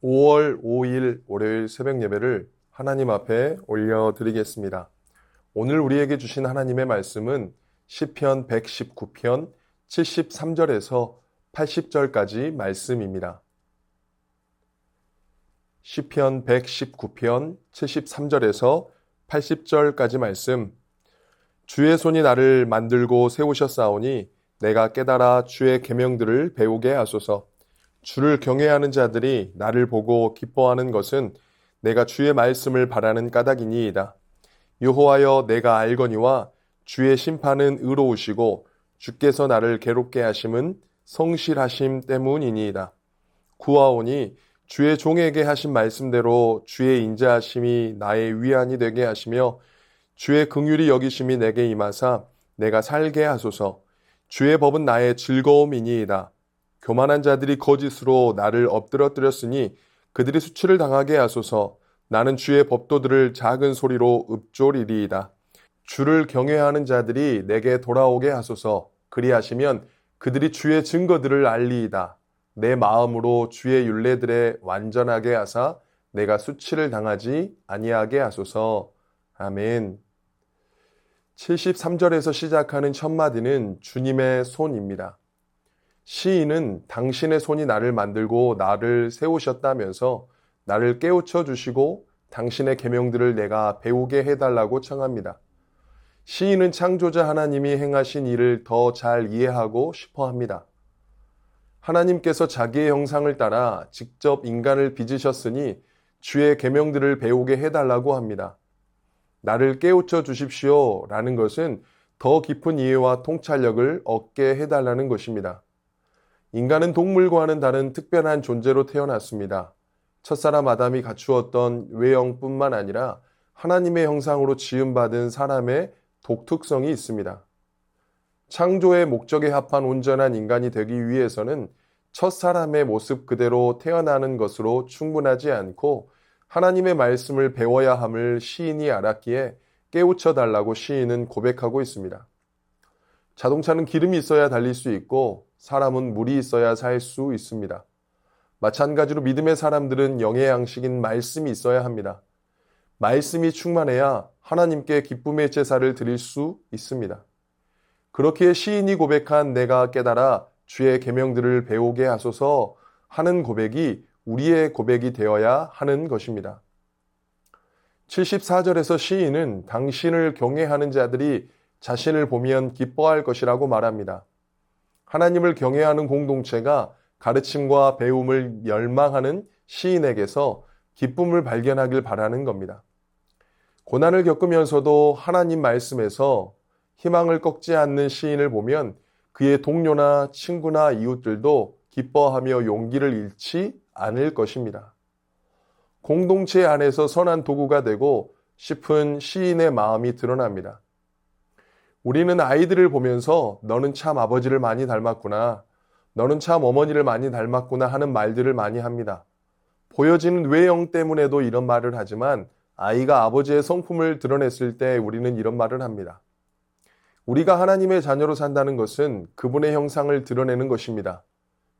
5월 5일 월요일 새벽 예배를 하나님 앞에 올려드리겠습니다. 오늘 우리에게 주신 하나님의 말씀은 시편 119편 73절에서 80절까지 말씀입니다. 시편 119편 73절에서 80절까지 말씀. 주의 손이 나를 만들고 세우셨사오니 내가 깨달아 주의 계명들을 배우게 하소서. 주를 경외하는 자들이 나를 보고 기뻐하는 것은 내가 주의 말씀을 바라는 까닭이니이다. 여호와여, 내가 알거니와 주의 심판은 의로우시고 주께서 나를 괴롭게 하심은 성실하심 때문이니이다. 구하오니 주의 종에게 하신 말씀대로 주의 인자하심이 나의 위안이 되게 하시며 주의 긍휼이 여기심이 내게 임하사 내가 살게 하소서. 주의 법은 나의 즐거움이니이다. 교만한 자들이 거짓으로 나를 엎드러뜨렸으니 그들이 수치를 당하게 하소서. 나는 주의 법도들을 작은 소리로 읊조리리이다. 주를 경외하는 자들이 내게 돌아오게 하소서. 그리하시면 그들이 주의 증거들을 알리이다. 내 마음으로 주의 율례들에 완전하게 하사 내가 수치를 당하지 아니하게 하소서. 아멘. 73절에서 시작하는 첫 마디는 주님의 손입니다. 시인은 당신의 손이 나를 만들고 나를 세우셨다면서 나를 깨우쳐 주시고 당신의 계명들을 내가 배우게 해달라고 청합니다. 시인은 창조자 하나님이 행하신 일을 더 잘 이해하고 싶어 합니다. 하나님께서 자기의 형상을 따라 직접 인간을 빚으셨으니 주의 계명들을 배우게 해달라고 합니다. 나를 깨우쳐 주십시오 라는 것은 더 깊은 이해와 통찰력을 얻게 해달라는 것입니다. 인간은 동물과는 다른 특별한 존재로 태어났습니다. 첫사람 아담이 갖추었던 외형뿐만 아니라 하나님의 형상으로 지음받은 사람의 독특성이 있습니다. 창조의 목적에 합한 온전한 인간이 되기 위해서는 첫사람의 모습 그대로 태어나는 것으로 충분하지 않고 하나님의 말씀을 배워야 함을 시인이 알았기에 깨우쳐 달라고 시인은 고백하고 있습니다. 자동차는 기름이 있어야 달릴 수 있고 사람은 물이 있어야 살 수 있습니다. 마찬가지로 믿음의 사람들은 영의 양식인 말씀이 있어야 합니다. 말씀이 충만해야 하나님께 기쁨의 제사를 드릴 수 있습니다. 그렇기에 시인이 고백한 내가 깨달아 주의 계명들을 배우게 하소서 하는 고백이 우리의 고백이 되어야 하는 것입니다. 74절에서 시인은 당신을 경외하는 자들이 자신을 보면 기뻐할 것이라고 말합니다. 하나님을 경외하는 공동체가 가르침과 배움을 열망하는 시인에게서 기쁨을 발견하길 바라는 겁니다. 고난을 겪으면서도 하나님 말씀에서 희망을 꺾지 않는 시인을 보면 그의 동료나 친구나 이웃들도 기뻐하며 용기를 잃지 않을 것입니다. 공동체 안에서 선한 도구가 되고 싶은 시인의 마음이 드러납니다. 우리는 아이들을 보면서 너는 참 아버지를 많이 닮았구나, 너는 참 어머니를 많이 닮았구나 하는 말들을 많이 합니다. 보여지는 외형 때문에도 이런 말을 하지만 아이가 아버지의 성품을 드러냈을 때 우리는 이런 말을 합니다. 우리가 하나님의 자녀로 산다는 것은 그분의 형상을 드러내는 것입니다.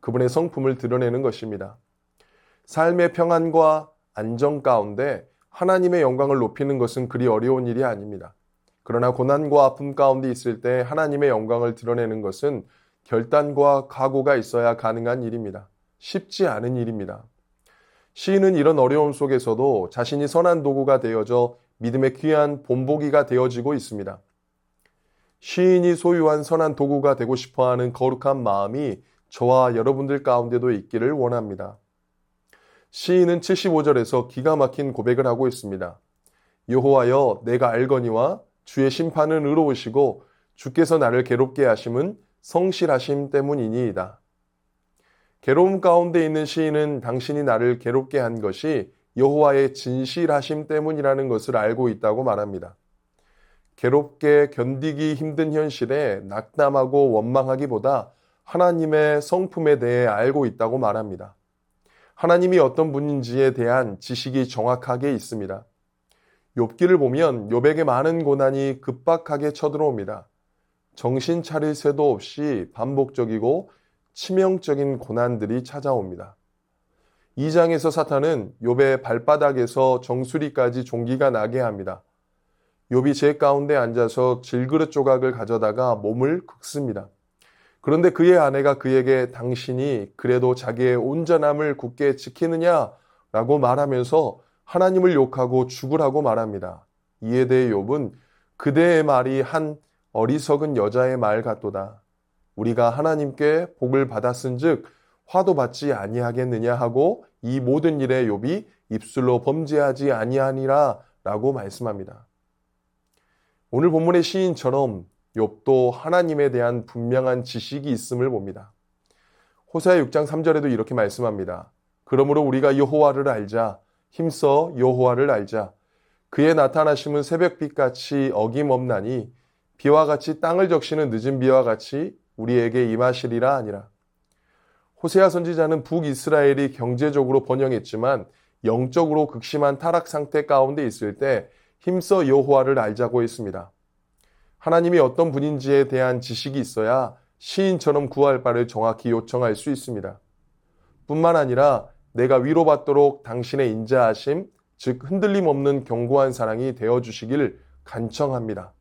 그분의 성품을 드러내는 것입니다. 삶의 평안과 안정 가운데 하나님의 영광을 높이는 것은 그리 어려운 일이 아닙니다. 그러나 고난과 아픔 가운데 있을 때 하나님의 영광을 드러내는 것은 결단과 각오가 있어야 가능한 일입니다. 쉽지 않은 일입니다. 시인은 이런 어려움 속에서도 자신이 선한 도구가 되어져 믿음의 귀한 본보기가 되어지고 있습니다. 시인이 소유한 선한 도구가 되고 싶어하는 거룩한 마음이 저와 여러분들 가운데도 있기를 원합니다. 시인은 75절에서 기가 막힌 고백을 하고 있습니다. 여호와여, 내가 알거니와 주의 심판은 의로우시고 주께서 나를 괴롭게 하심은 성실하심 때문이니이다. 괴로움 가운데 있는 시인은 당신이 나를 괴롭게 한 것이 여호와의 진실하심 때문이라는 것을 알고 있다고 말합니다. 괴롭게 견디기 힘든 현실에 낙담하고 원망하기보다 하나님의 성품에 대해 알고 있다고 말합니다. 하나님이 어떤 분인지에 대한 지식이 정확하게 있습니다. 욥기를 보면 욥에게 많은 고난이 급박하게 쳐들어옵니다. 정신 차릴 새도 없이 반복적이고 치명적인 고난들이 찾아옵니다. 2장에서 사탄은 욥의 발바닥에서 정수리까지 종기가 나게 합니다. 욥이 제 가운데 앉아서 질그릇 조각을 가져다가 몸을 긁습니다. 그런데 그의 아내가 그에게 당신이 그래도 자기의 온전함을 굳게 지키느냐라고 말하면서 하나님을 욕하고 죽으라고 말합니다. 이에 대해 욥은 그대의 말이 한 어리석은 여자의 말 같도다. 우리가 하나님께 복을 받았은즉 화도 받지 아니하겠느냐 하고 이 모든 일에 욥이 입술로 범죄하지 아니하니라 라고 말씀합니다. 오늘 본문의 시인처럼 욥도 하나님에 대한 분명한 지식이 있음을 봅니다. 호세아 6장 3절에도 이렇게 말씀합니다. 그러므로 우리가 여호와를 알자. 힘써 여호와를 알자. 그의 나타나심은 새벽빛같이 어김없나니 비와 같이 땅을 적시는 늦은 비와 같이 우리에게 임하시리라 하니라. 호세아 선지자는 북이스라엘이 경제적으로 번영했지만 영적으로 극심한 타락 상태 가운데 있을 때 힘써 여호와를 알자고 했습니다. 하나님이 어떤 분인지에 대한 지식이 있어야 시인처럼 구할 바를 정확히 요청할 수 있습니다. 뿐만 아니라 내가 위로받도록 당신의 인자하심, 즉 흔들림 없는 견고한 사랑이 되어주시길 간청합니다.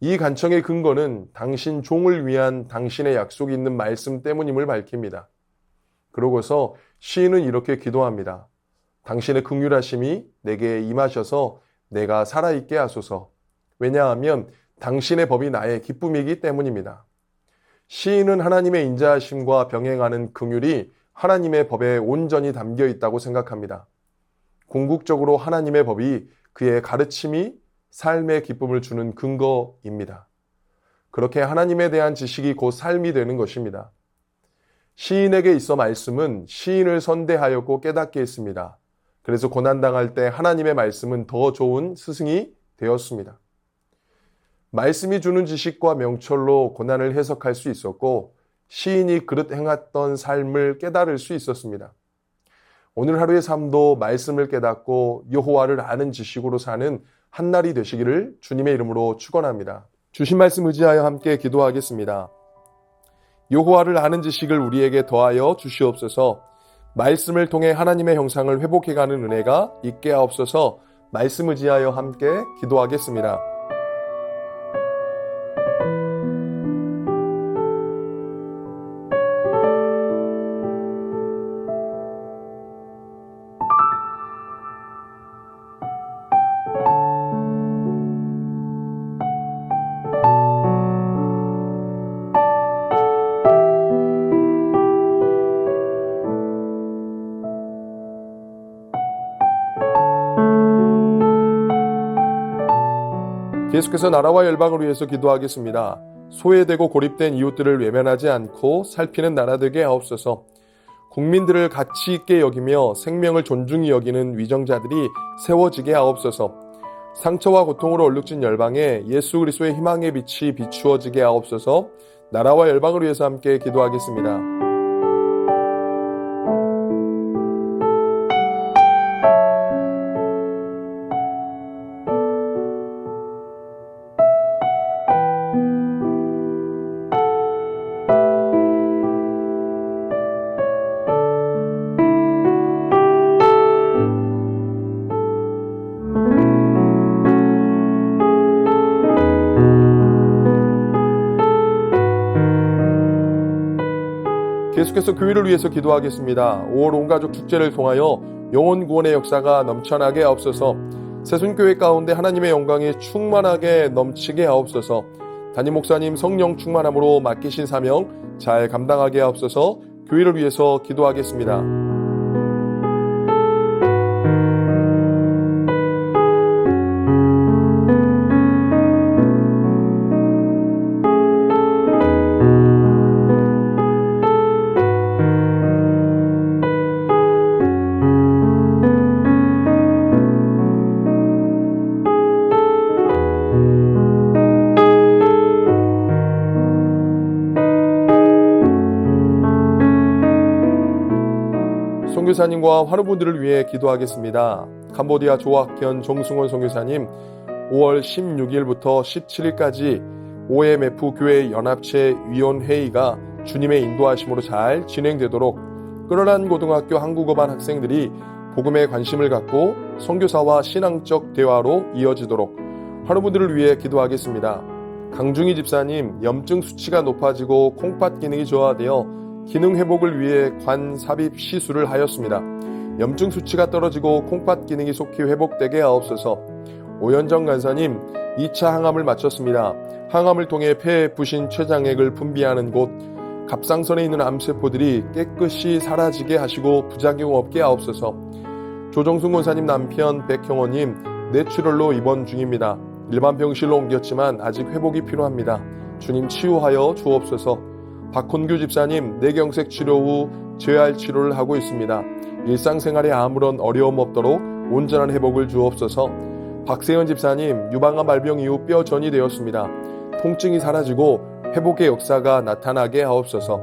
이 간청의 근거는 당신 종을 위한 당신의 약속이 있는 말씀 때문임을 밝힙니다. 그러고서 시인은 이렇게 기도합니다. 당신의 긍휼하심이 내게 임하셔서 내가 살아있게 하소서. 왜냐하면 당신의 법이 나의 기쁨이기 때문입니다. 시인은 하나님의 인자하심과 병행하는 긍휼이 하나님의 법에 온전히 담겨 있다고 생각합니다. 궁극적으로 하나님의 법이 그의 가르침이 삶의 기쁨을 주는 근거입니다. 그렇게 하나님에 대한 지식이 곧 삶이 되는 것입니다. 시인에게 있어 말씀은 시인을 선대하였고 깨닫게 했습니다. 그래서 고난당할 때 하나님의 말씀은 더 좋은 스승이 되었습니다. 말씀이 주는 지식과 명철로 고난을 해석할 수 있었고 시인이 그릇 행했던 삶을 깨달을 수 있었습니다. 오늘 하루의 삶도 말씀을 깨닫고 여호와를 아는 지식으로 사는 한날이 되시기를 주님의 이름으로 축원합니다. 주신 말씀 의지하여 함께 기도하겠습니다. 여호와를 아는 지식을 우리에게 더하여 주시옵소서. 말씀을 통해 하나님의 형상을 회복해가는 은혜가 있게 하옵소서. 말씀 의지하여 함께 기도하겠습니다. 계속해서 나라와 열방을 위해서 기도하겠습니다. 소외되고 고립된 이웃들을 외면하지 않고 살피는 나라 되게 하옵소서. 국민들을 가치 있게 여기며 생명을 존중히 여기는 위정자들이 세워지게 하옵소서. 상처와 고통으로 얼룩진 열방에 예수 그리스도의 희망의 빛이 비추어지게 하옵소서. 나라와 열방을 위해서 함께 기도하겠습니다. 계속해서 교회를 위해서 기도하겠습니다. 5월 온가족 축제를 통하여 영혼 구원의 역사가 넘쳐나게 하옵소서. 새순교회 가운데 하나님의 영광이 충만하게 넘치게 하옵소서. 담임 목사님 성령 충만함으로 맡기신 사명 잘 감당하게 하옵소서. 교회를 위해서 기도하겠습니다. 선교사님과 환우분들을 위해 기도하겠습니다. 캄보디아 조학현 정승원 선교사님 5월 16일부터 17일까지 OMF 교회 연합체 위원회의가 주님의 인도하심으로 잘 진행되도록 끌어난 고등학교 한국어반 학생들이 복음에 관심을 갖고 선교사와 신앙적 대화로 이어지도록 환우분들을 위해 기도하겠습니다. 강중희 집사님, 염증 수치가 높아지고 콩팥 기능이 저하되어 기능 회복을 위해 관 삽입 시술을 하였습니다. 염증 수치가 떨어지고 콩팥 기능이 속히 회복되게 하옵소서. 오현정 간사님, 2차 항암을 마쳤습니다. 항암을 통해 폐에 부신 췌장액을 분비하는 곳 갑상선에 있는 암세포들이 깨끗이 사라지게 하시고 부작용 없게 하옵소서. 조정순 권사님 남편 백형호님, 뇌출혈로 입원 중입니다. 일반 병실로 옮겼지만 아직 회복이 필요합니다. 주님 치유하여 주옵소서. 박훈규 집사님, 뇌경색 치료 후 재활 치료를 하고 있습니다. 일상생활에 아무런 어려움 없도록 온전한 회복을 주옵소서. 박세현 집사님, 유방암 발병 이후 뼈전이 되었습니다. 통증이 사라지고 회복의 역사가 나타나게 하옵소서.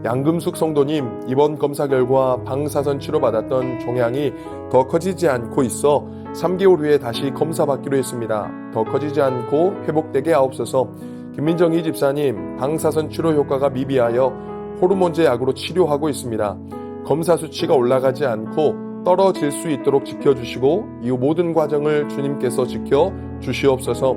양금숙 성도님, 이번 검사 결과 방사선 치료받았던 종양이 더 커지지 않고 있어 3개월 후에 다시 검사받기로 했습니다. 더 커지지 않고 회복되게 하옵소서. 김민정희 집사님, 방사선 치료 효과가 미비하여 호르몬제 약으로 치료하고 있습니다. 검사 수치가 올라가지 않고 떨어질 수 있도록 지켜주시고 이후 모든 과정을 주님께서 지켜주시옵소서.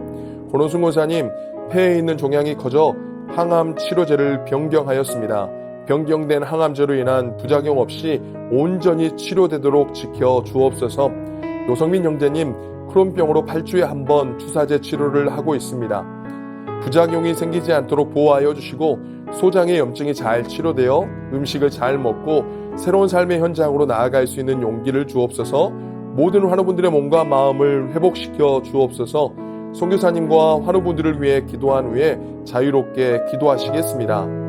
권호순 권사님, 폐에 있는 종양이 커져 항암 치료제를 변경하였습니다. 변경된 항암제로 인한 부작용 없이 온전히 치료되도록 지켜주옵소서. 노성민 형제님, 크론병으로 8주에 한 번 주사제 치료를 하고 있습니다. 부작용이 생기지 않도록 보호하여 주시고 소장의 염증이 잘 치료되어 음식을 잘 먹고 새로운 삶의 현장으로 나아갈 수 있는 용기를 주옵소서. 모든 환우분들의 몸과 마음을 회복시켜 주옵소서. 선교사님과 환우분들을 위해 기도한 후에 자유롭게 기도하시겠습니다.